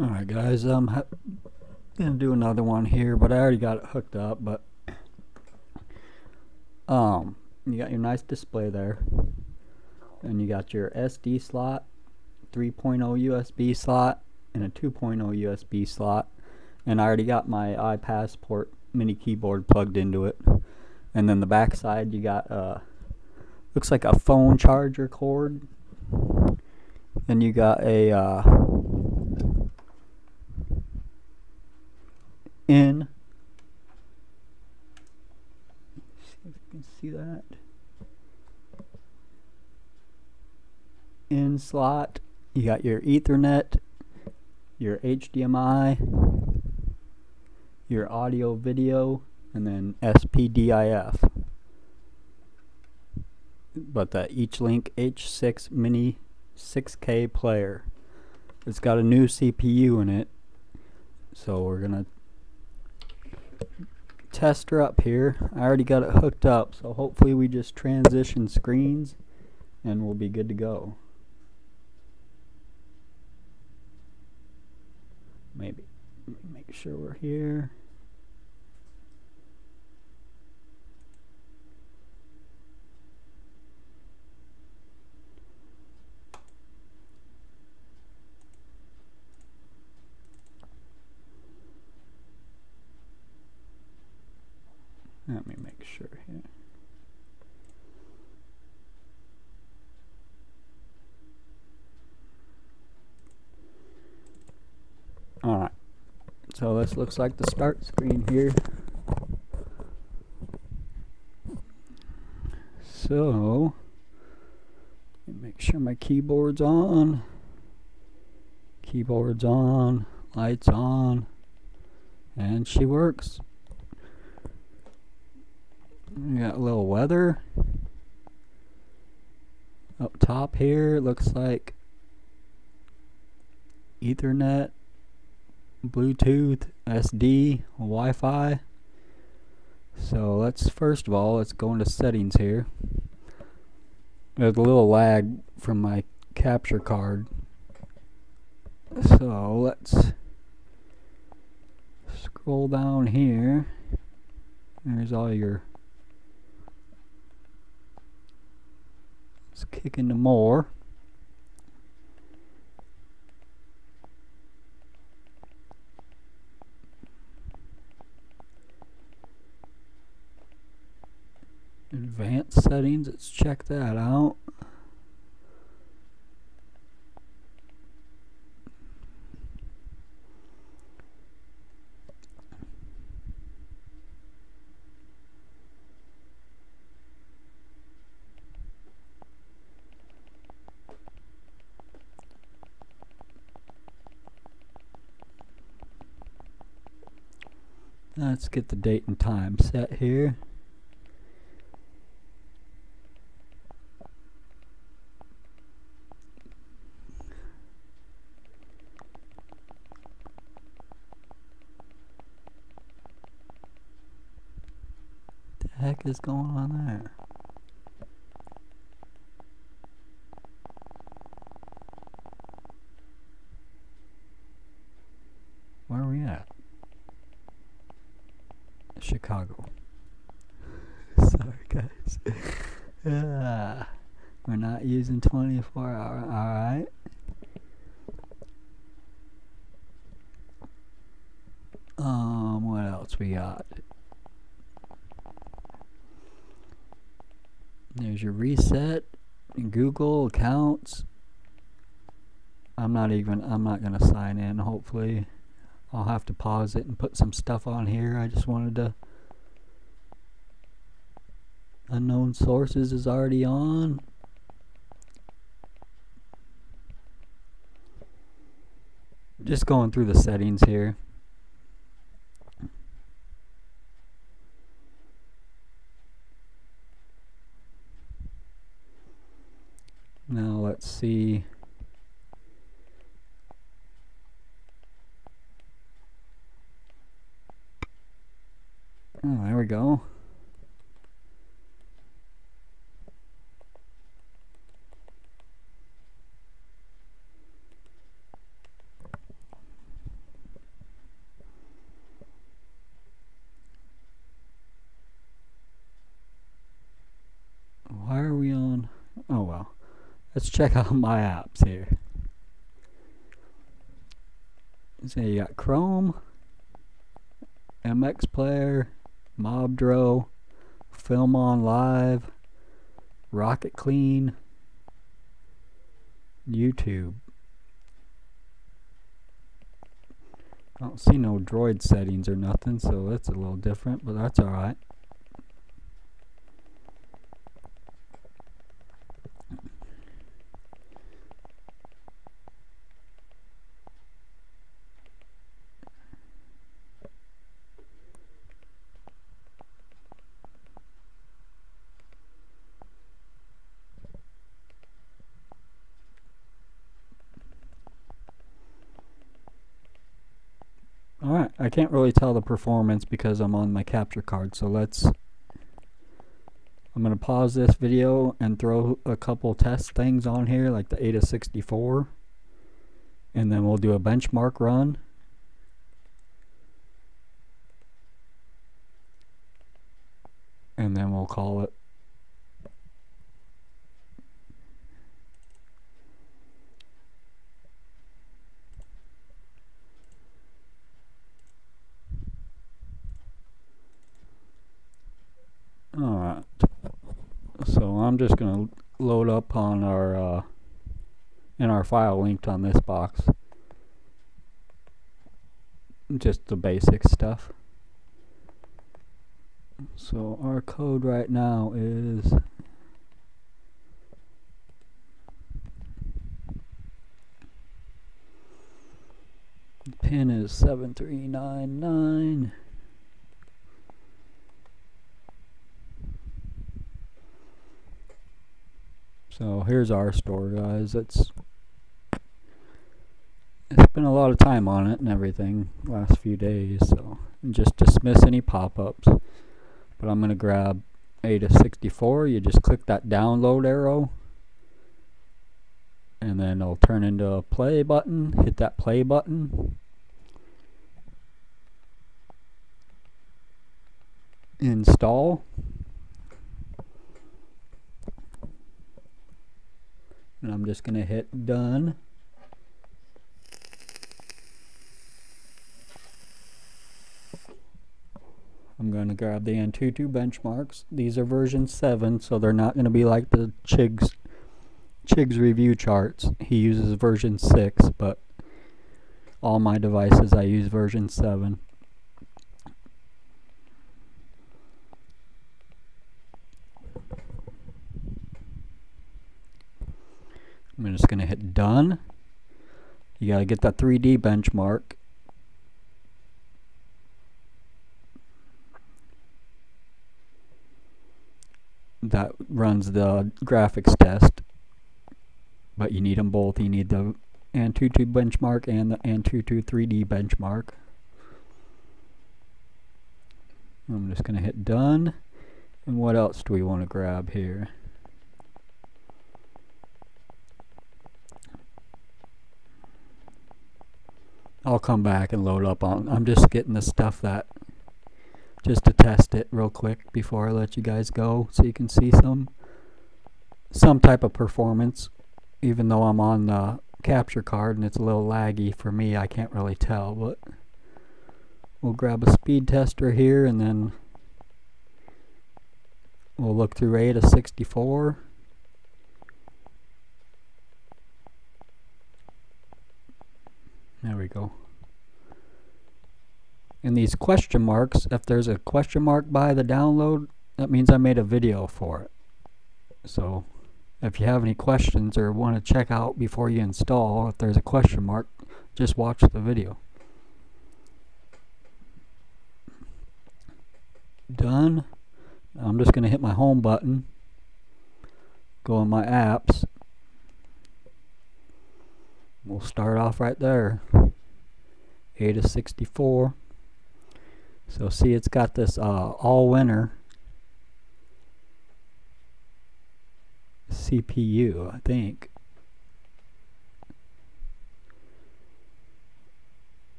Alright guys, I'm gonna do another one here, but I already got it hooked up. But you got your nice display there, and you got your SD slot, 3.0 USB slot, and a 2.0 USB slot, and I already got my iPassport mini keyboard plugged into it. And then the back side you got looks like a phone charger cord, and you got a in. See if you can see that. In slot. You got your Ethernet, your HDMI, your audio video, and then SPDIF. But the EachLink H6 mini 6K player. It's got a new CPU in it, so we're gonna test her up here. I already got it hooked up, so hopefully we just transition screens and we'll be good to go. Maybe let me make sure we're here. Let me make sure here. Alright, so this looks like the start screen here. So, let me make sure my keyboard's on. Keyboard's on, lights on, and she works. We got a little weather up top here. It looks like Ethernet, Bluetooth, SD, Wi-Fi. So let's first of all, let's go into settings here. There's a little lag from my capture card, so let's scroll down here. There's all your, let's kick into more. Advanced settings, let's check that out. Let's get the date and time set here. What the heck is going on there? Where are we at? Chicago. Sorry guys. We're not using 24-hour. Alright. What else we got? There's your reset, Google accounts. I'm not gonna sign in. Hopefully I'll have to pause it and put some stuff on here. I just wanted to. Unknown sources is already on. Just going through the settings here. Now let's see. Oh, there we go. let's check out my apps here. So you got Chrome, MX Player, Mobdro, Film On Live, Rocket Clean, YouTube. I don't see no Droid settings or nothing, so that's a little different, but that's alright. Alright, I can't really tell the performance because I'm on my capture card, so I'm going to pause this video and throw a couple test things on here, like the Ada 64, and then we'll do a benchmark run. And then we'll call it. Alright, so I'm just going to load up on our in our file linked on this box, just the basic stuff. So our code right now is pin is 7399. So here's our store, guys. It's been a lot of time on it and everything last few days, so just dismiss any pop-ups. But I'm going to grab Ada 64. You just click that download arrow, and then it'll turn into a play button. Hit that play button. Install. And I'm just going to hit done. I'm going to grab the Antutu benchmarks. These are version 7, so they're not going to be like the Chig's review charts. He uses version 6, but all my devices I use version 7. I'm just going to hit done. You got to get that 3D benchmark. That runs the graphics test, but you need them both. You need the Antutu benchmark and the Antutu 3D benchmark. I'm just going to hit done. And what else do we want to grab here? I'll come back and load up on. I'm just getting the stuff that, just to test it real quick before I let you guys go, so you can see some type of performance. Even though I'm on the capture card and it's a little laggy for me, I can't really tell. But we'll grab a speed tester here, and then we'll look through Ada 64. There we go. And these question marks, if there's a question mark by the download, that means I made a video for it. So if you have any questions or want to check out before you install, if there's a question mark, just watch the video. Done. I'm just going to hit my home button, go in my apps. We'll start off right there. Ada 64. So see, it's got this Allwinner CPU, I think.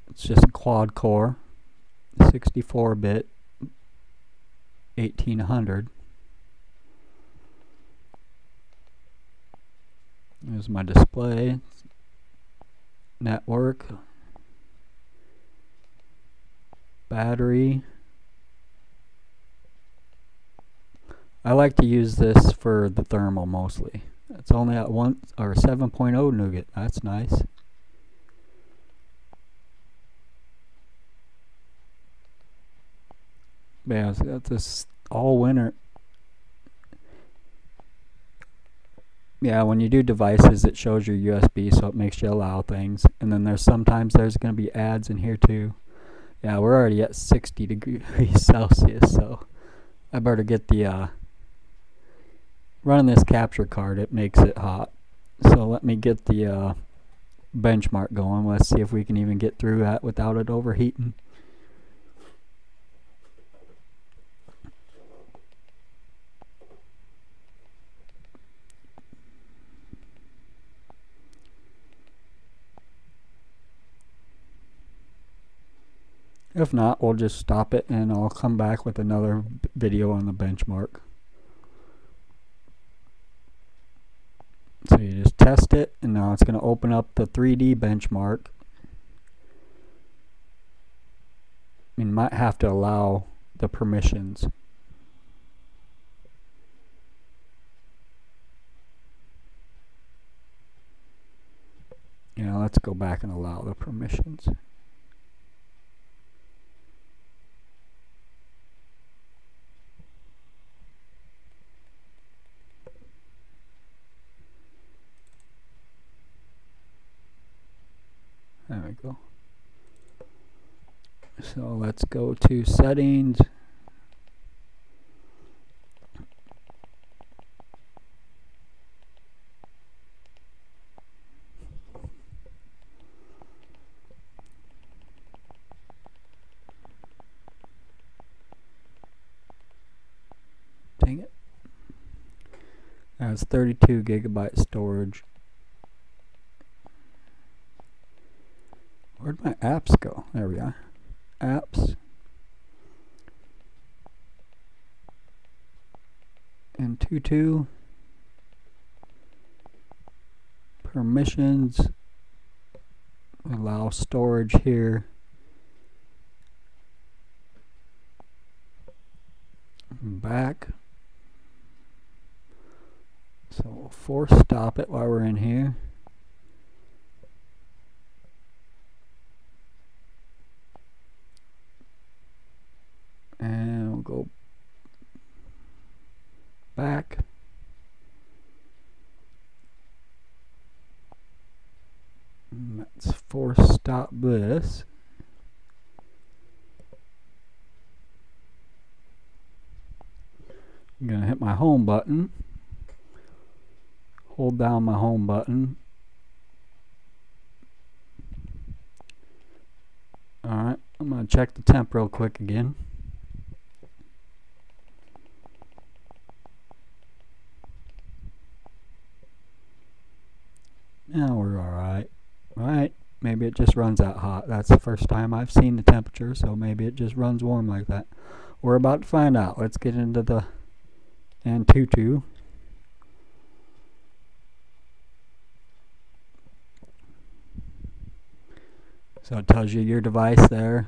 It's just a quad core, 64-bit, 1800. Here's my display, network, battery. I like to use this for the thermal mostly. It's only at 7.0 nougat. That's nice. Yeah, so that's this Allwinner. Yeah, when you do devices, it shows your USB, so it makes you allow things. And then sometimes there's going to be ads in here too. Yeah, we're already at 60 degrees Celsius, so I better get the running this capture card. It makes it hot. So let me get the benchmark going. Let's see if we can even get through that without it overheating. If not, we'll just stop it and I'll come back with another video on the benchmark. So you just test it, and now it's going to open up the 3D benchmark. You might have to allow the permissions. Let's go back and allow the permissions. There we go. So let's go to settings. Dang it. That's 32 gigabyte storage. Where'd my apps go? There we are. Apps. Antutu. Permissions. Allow storage here. Back. So we'll force stop it while we're in here. And we'll go back. And let's force stop this. I'm going to hit my home button. Hold down my home button. Alright, I'm going to check the temp real quick again. Now we're alright. Alright, maybe it just runs that hot. That's the first time I've seen the temperature, so maybe it just runs warm like that. We're about to find out. Let's get into the Antutu. So it tells you your device there,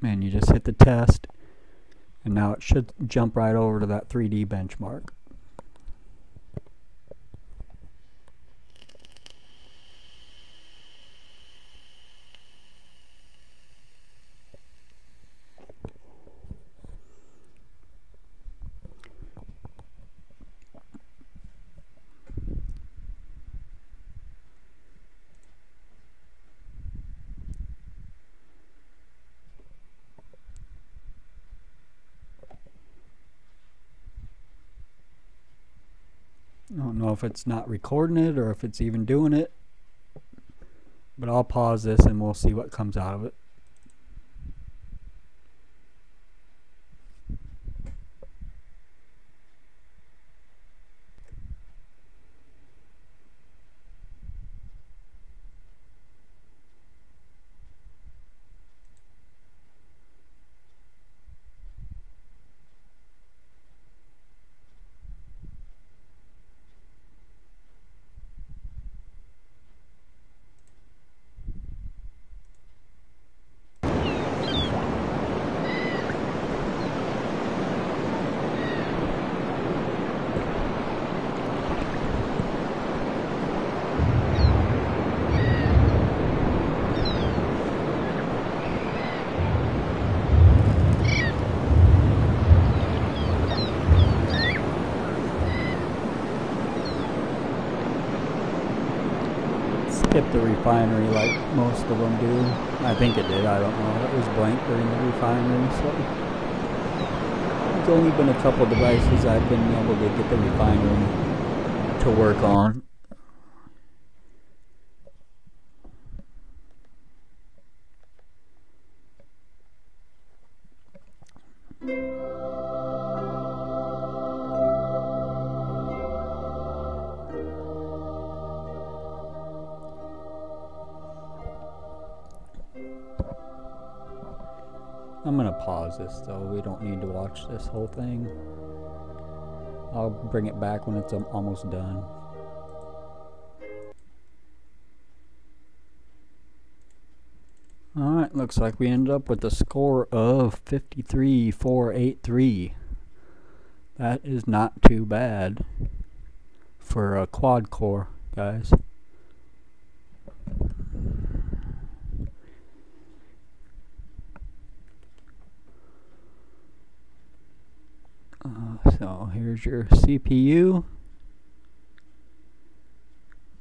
and you just hit the test, and now it should jump right over to that 3D benchmark. I don't know if it's not recording it or if it's even doing it, but I'll pause this and we'll see what comes out of it. the refinery like most of them do. I think it did, I don't know. It was blank during the refinery, so it's only been a couple devices I've been able to get the refinery to work on. I'm gonna pause this though, we don't need to watch this whole thing. I'll bring it back when it's almost done. Alright, looks like we ended up with a score of 53,483. That is not too bad for a quad core, guys. So here's your CPU,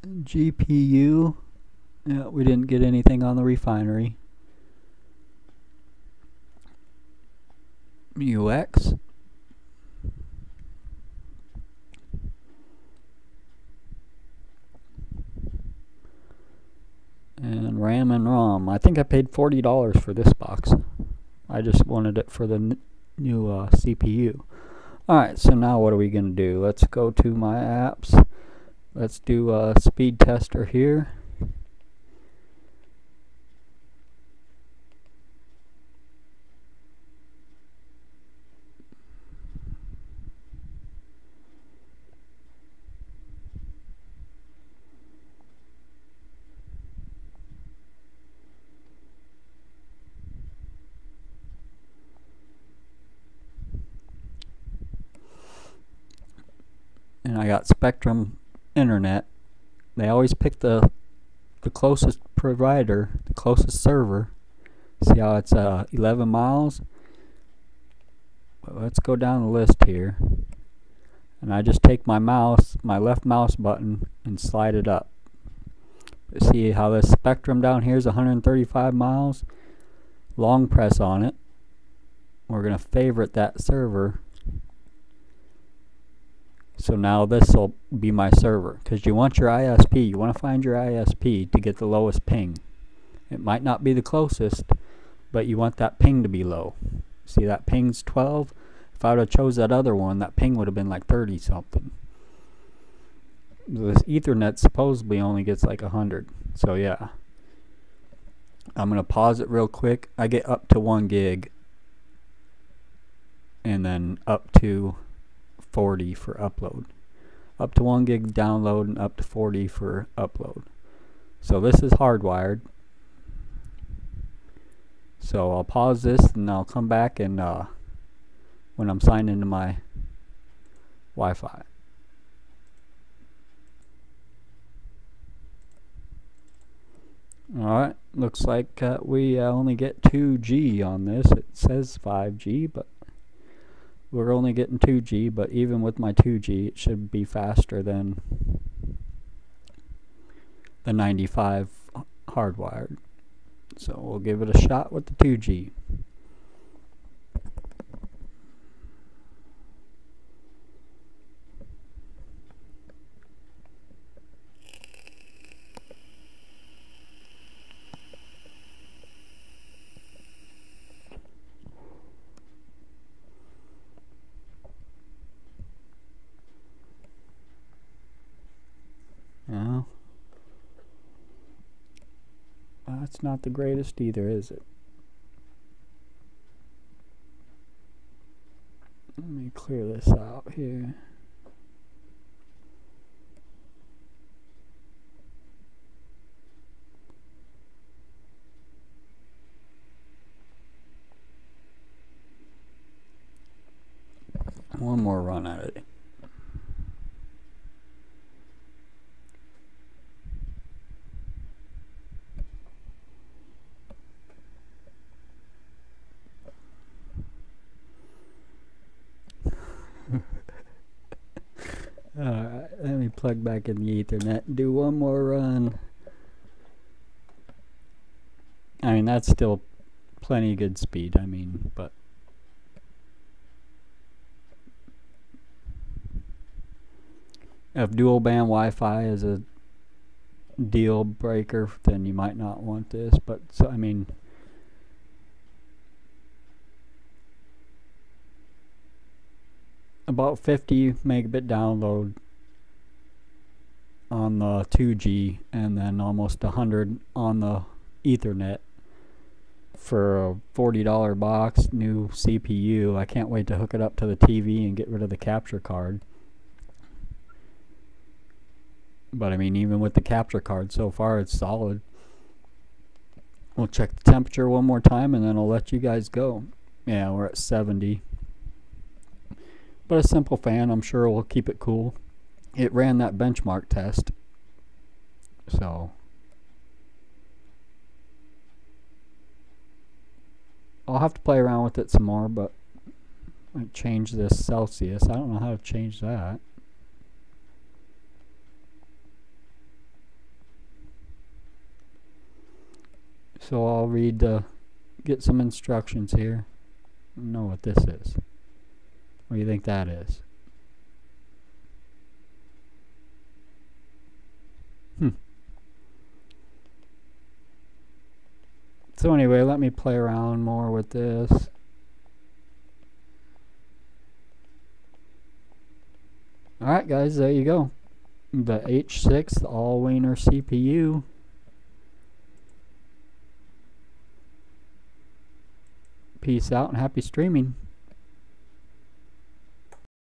GPU. Yeah, we didn't get anything on the refinery. UX. And RAM and ROM. I think I paid $40 for this box. I just wanted it for the new CPU. Alright, so now what are we going to do? Let's go to my apps. Let's do a speed tester here. And I got Spectrum Internet. They always pick the closest provider, the closest server. See how it's 11 miles? But let's go down the list here. And I just take my mouse, my left mouse button, and slide it up. See how this Spectrum down here is 135 miles? Long press on it. We're going to favorite that server. So now this will be my server, because you want your ISP, you want to find your ISP to get the lowest ping. It might not be the closest, but you want that ping to be low. See, that ping's 12. If I would have chose that other one, that ping would have been like 30 something. This Ethernet supposedly only gets like 100. So yeah, I'm going to pause it real quick. I get up to 1 gig and then up to 40 for upload. Up to 1 gig download and up to 40 for upload. So this is hardwired. So I'll pause this and I'll come back and when I'm signed into my Wi-Fi. Alright, looks like we only get 2G on this. It says 5G, but we're only getting 2G, but even with my 2G, it should be faster than the 95 hardwired. So we'll give it a shot with the 2G. Now, that's not the greatest either, is it? Let me clear this out here. One more run at it. Alright, let me plug back in the Ethernet and do one more run. I mean, that's still plenty good speed, I mean, but if dual band Wi-Fi is a deal breaker, then you might not want this, but so, I mean, about 50 megabit download on the 2G and then almost 100 on the Ethernet for a $40 box, new CPU. I can't wait to hook it up to the TV and get rid of the capture card. But I mean, even with the capture card, so far it's solid. We'll check the temperature one more time and then I'll let you guys go. Yeah, we're at 70. But a simple fan, I'm sure will keep it cool. It ran that benchmark test. So I'll have to play around with it some more, but I change this Celsius. I don't know how to change that. So I'll get some instructions here. I don't know what this is. What do you think that is? So anyway, let me play around more with this. Alright guys, there you go. The H6 Allwinner CPU. Peace out and happy streaming.